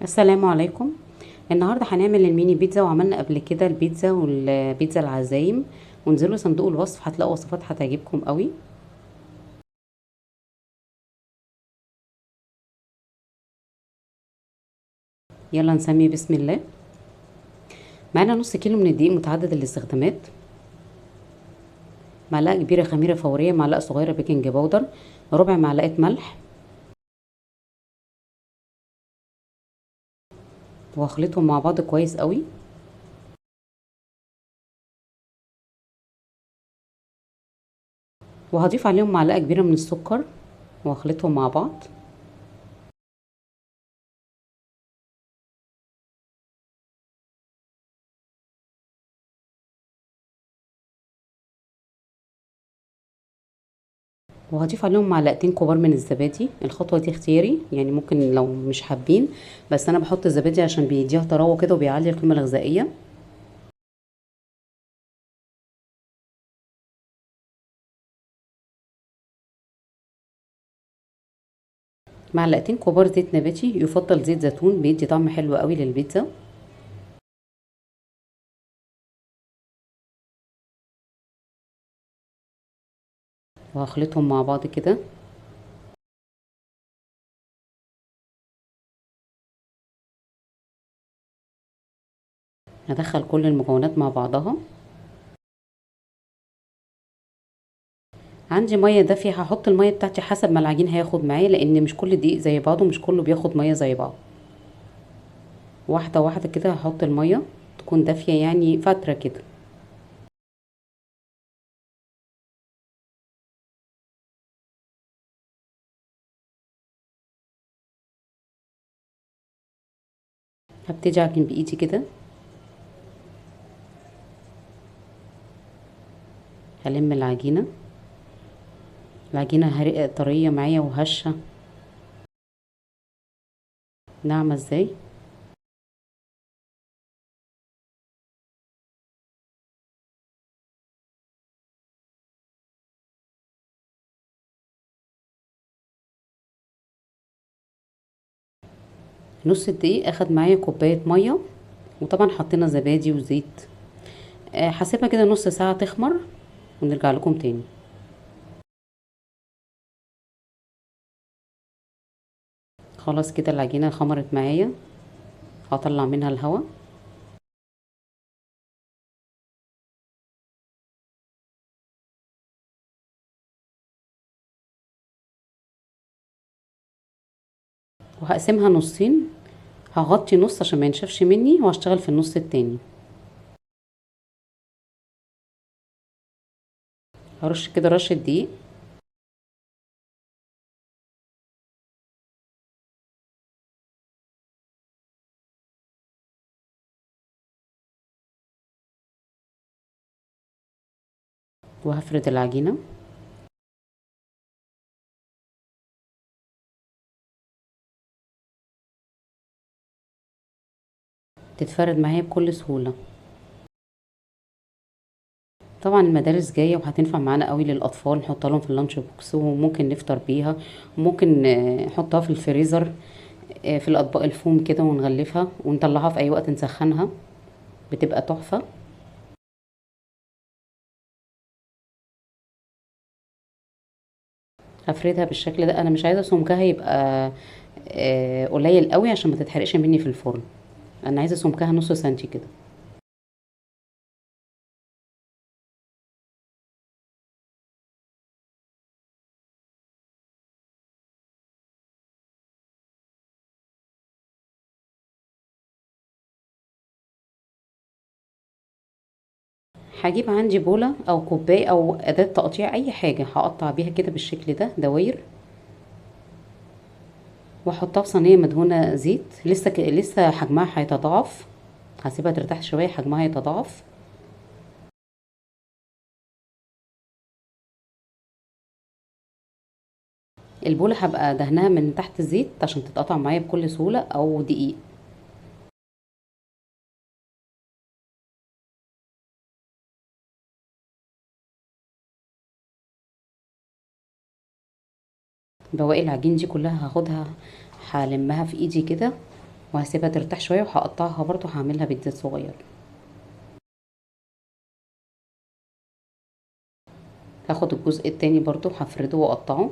السلام عليكم. النهارده هنعمل الميني بيتزا، وعملنا قبل كده البيتزا والبيتزا العزايم. وانزلوا صندوق الوصف هتلاقوا وصفات هتعجبكم قوي. يلا نسمي بسم الله. معانا نص كيلو من الدقيق متعدد الاستخدامات، معلقه كبيره خميره فوريه، معلقه صغيره بيكنج باودر، ربع معلقه ملح، واخلطهم مع بعض كويس قوي. وهضيف عليهم معلقه كبيره من السكر واخلطهم مع بعض. وهضيف عليهم معلقتين كبار من الزبادي. الخطوه دي اختياري، يعني ممكن لو مش حابين، بس انا بحط الزبادي عشان بيديها طراوه كده وبيعلي القيمه الغذائيه. معلقتين كبار زيت نباتي، يفضل زيت زيتون، بيدي طعم حلو قوي للبيتزا. وهخلطهم مع بعض كده. هدخل كل المكونات مع بعضها. عندي ميه دافيه، هحط الميه بتاعتي حسب ما العجين هياخد معايا، لان مش كل دقيق زي بعضه، مش كله بياخد ميه زي بعض. واحده واحده كده هحط الميه، تكون دافيه يعني فتره كده. هبتدي اعجن بايدي كده. هلم العجينه. العجينه طريه معايا وهشه. ناعمه ازاي. نص الدقيق اخد معايا كوبايه ميه. وطبعا حطينا زبادي وزيت. هسيبها كده نص ساعه تخمر ونرجع لكم تاني. خلاص كده العجينة خمرت معايا. هطلع منها الهواء. وهقسمها نصين. هغطي نص عشان ما ينشفش مني، وهشتغل في النص التاني. هرش كده رشة دقيق. وهفرد العجينة. تتفرد معايا بكل سهولة. طبعا المدارس جاية وهتنفع معانا قوي للأطفال، نحطها لهم في اللانش بوكس وممكن نفطر بيها. وممكن نحطها في الفريزر، في الأطباق الفوم كده، ونغلفها ونطلعها في أي وقت نسخنها. بتبقى تحفة. هفردها بالشكل ده. أنا مش عايزة سمكها يبقى قليل قوي عشان ما تتحرقش مني في الفرن. انا عايزه سمكها نص سنتي كده. هجيب عندي بوله او كوبايه او اداه تقطيع، اي حاجه هقطع بيها كده بالشكل ده دواير. واحطها في صينيه مدهونه زيت. لسه حجمها هيتضاعف. هسيبها ترتاح شويه، حجمها هيتضاعف. البوله هبقى دهنها من تحت زيت عشان تتقطع معايا بكل سهوله، او دقيق. بواقي العجين دي كلها هاخدها، هلمها في ايدي كده، وهسيبها ترتاح شويه، وهقطعها برضو هعملها بيتزا صغير. هاخد الجزء التاني برضو هفرده واقطعه.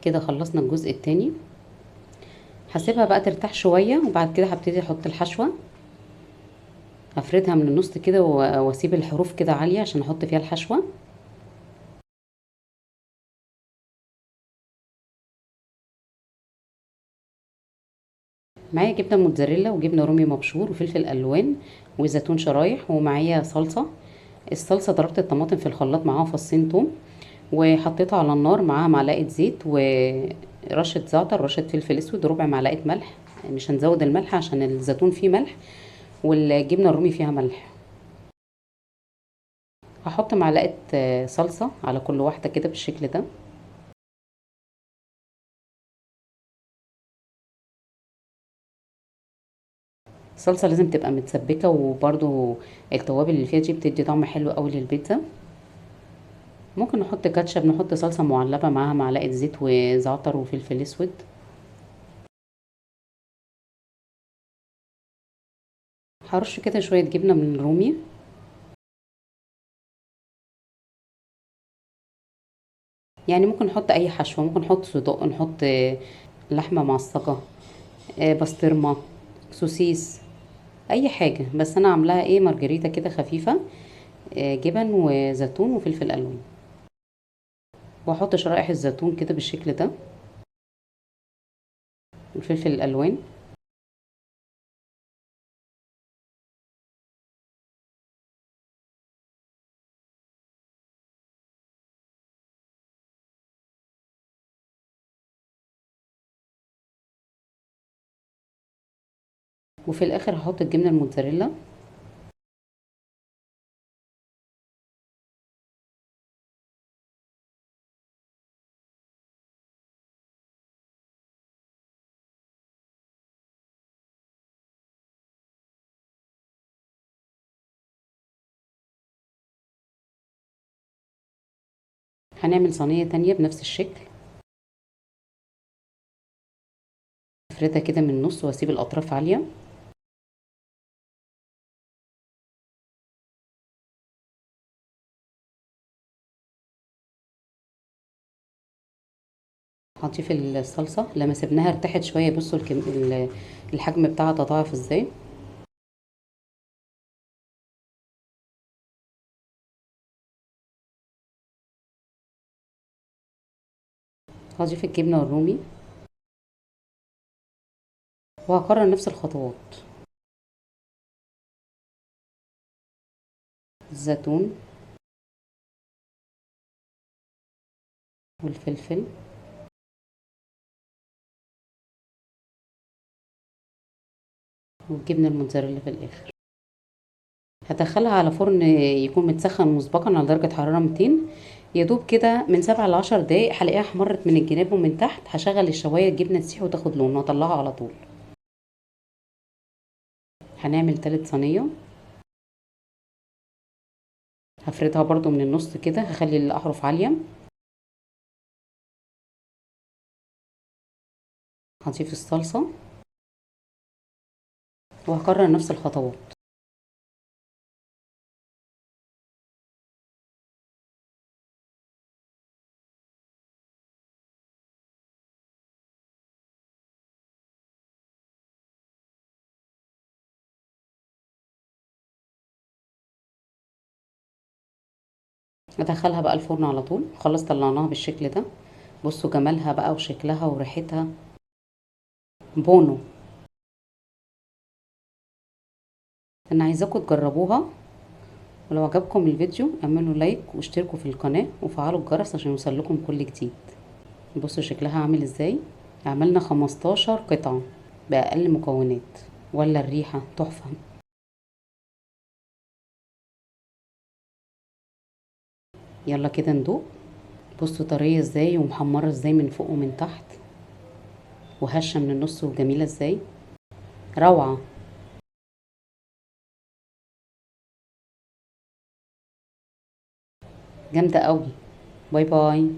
كده خلصنا الجزء التاني. هسيبها بقى ترتاح شويه، وبعد كده هبتدي احط الحشوه. هفردها من النص كده واسيب الحروف كده عاليه عشان احط فيها الحشوه. معايا جبنه موتزاريلا وجبنه رومي مبشور وفلفل الوان وزيتون شرايح، ومعايا صلصه. الصلصه ضربت الطماطم في الخلاط معاها فصين توم، وحطيتها على النار معاها معلقه زيت ورشه زعتر ورشه فلفل اسود وربع معلقه ملح. مش هنزود الملح عشان الزيتون فيه ملح، والجبنه الرومي فيها ملح. هحط معلقه صلصه على كل واحده كده بالشكل ده. الصلصه لازم تبقى متسبكه، وبرده التوابل اللي فيها دي بتدي طعم حلو قوي للبيتزا. ممكن نحط كاتشب، نحط صلصه معلبه معاها معلقه زيت وزعتر وفلفل اسود. هرش كده شويه جبنه من الرومي. يعني ممكن نحط اي حشوه، ممكن نحط صدق، نحط لحمه معصجه، بسطرمه، سوسيس، اي حاجه. بس انا عاملاها ايه، مارجريتا كده خفيفه. جبن وزيتون وفلفل الوان. واحط شرائح الزيتون كده بالشكل ده، والفلفل الالوان. وفي الاخر هحط الجبنه الموتزاريلا. هنعمل صينيه تانية بنفس الشكل. افردها كده من النص واسيب الاطراف عاليه. هضيف الصلصه لما سيبناها ارتاحت شويه. بصوا الحجم بتاعها تضاعف ازاي. هضيف الجبنه الرومي، وهكرر نفس الخطوات. الزيتون والفلفل والجبنه الموتزاريلا في الاخر. هدخلها على فرن يكون متسخن مسبقا على درجه حراره 200. يا دوب كده من 7 ل10 دقايق هلاقيها احمرت من الجناب ومن تحت. هشغل الشوايه، الجبنه تسيح وتاخد لون، واطلعها على طول. هنعمل تالت صينيه. هفردها برضو من النص كده، هخلي الاحرف عاليه. هضيف الصلصه وهكرر نفس الخطوات. ادخلها بقى الفرن على طول. خلاص طلعناها بالشكل ده. بصوا جمالها بقى وشكلها وريحتها. بونو. انا عايزاكم تجربوها، ولو عجبكم الفيديو اعملوا لايك واشتركوا في القناة وفعلوا الجرس عشان يوصلكم كل جديد. بصوا شكلها عامل ازاي. عملنا 15 قطعة بأقل مكونات. ولا الريحة تحفة. يلا كده ندوق. بصوا طرية ازاي ومحمرة ازاي من فوق ومن تحت، وهشة من النص وجميلة ازاي. روعة. جامدة قوي. باي باي.